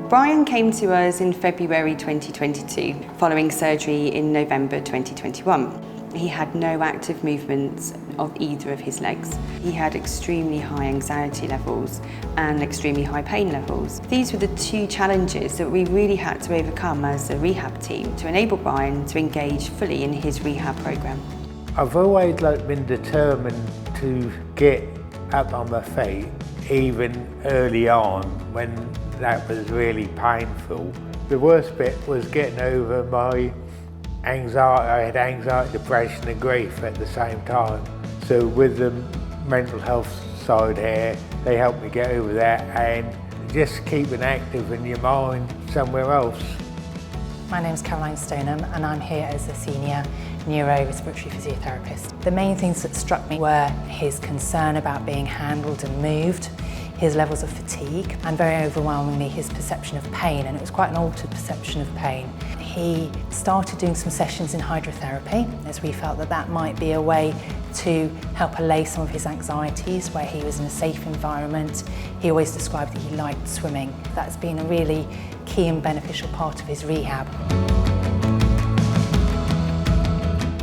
Brian came to us in February 2022, following surgery in November 2021. He had no active movements of either of his legs. He had extremely high anxiety levels and extremely high pain levels. These were the two challenges that we really had to overcome as a rehab team to enable Brian to engage fully in his rehab programme. I've always been determined to get up on my feet, even early on when that was really painful. The worst bit was getting over my anxiety. I had anxiety, depression and grief at the same time. So with the mental health side here, they helped me get over that and just keeping active in your mind somewhere else. My name's Caroline Stoneham and I'm here as a senior neuro-respiratory physiotherapist. The main things that struck me were his concern about being handled and moved, his levels of fatigue, and very overwhelmingly his perception of pain, and it was quite an altered perception of pain. He started doing some sessions in hydrotherapy as we felt that that might be a way to help allay some of his anxieties where he was in a safe environment. He always described that he liked swimming. That's been a really key and beneficial part of his rehab.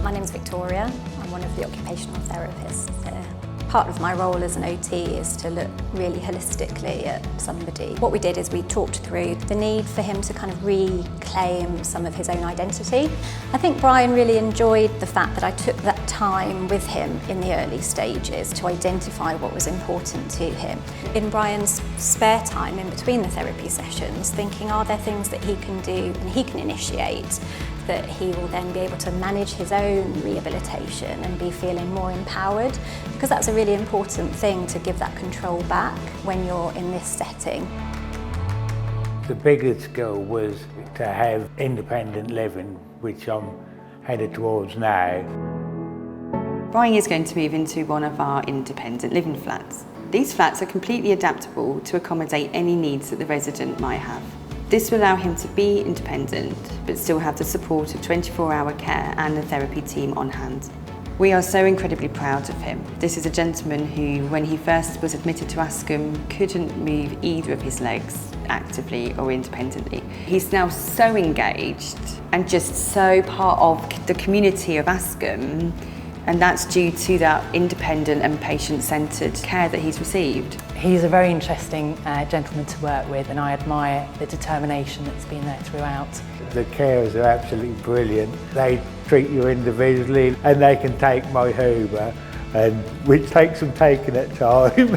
My name's Victoria. I'm one of the occupational therapists here. Part of my role as an OT is to look really holistically at somebody. What we did is we talked through the need for him to kind of reclaim some of his own identity. I think Brian really enjoyed the fact that I took that time with him in the early stages to identify what was important to him. In Brian's spare time in between the therapy sessions, thinking, are there things that he can do and he can initiate that he will then be able to manage his own rehabilitation and be feeling more empowered, because that's a really important thing, to give that control back when you're in this setting. The biggest goal was to have independent living, which I'm headed towards now. Brian is going to move into one of our independent living flats. These flats are completely adaptable to accommodate any needs that the resident might have. This will allow him to be independent, but still have the support of 24-hour care and a therapy team on hand. We are so incredibly proud of him. This is a gentleman who, when he first was admitted to Askham, couldn't move either of his legs actively or independently. He's now so engaged and just so part of the community of Askham, and that's due to that independent and patient-centred care that he's received. He's a very interesting gentleman to work with, and I admire the determination that's been there throughout. The carers are absolutely brilliant. They treat you individually and they can take my Hoover, which takes some taking at time.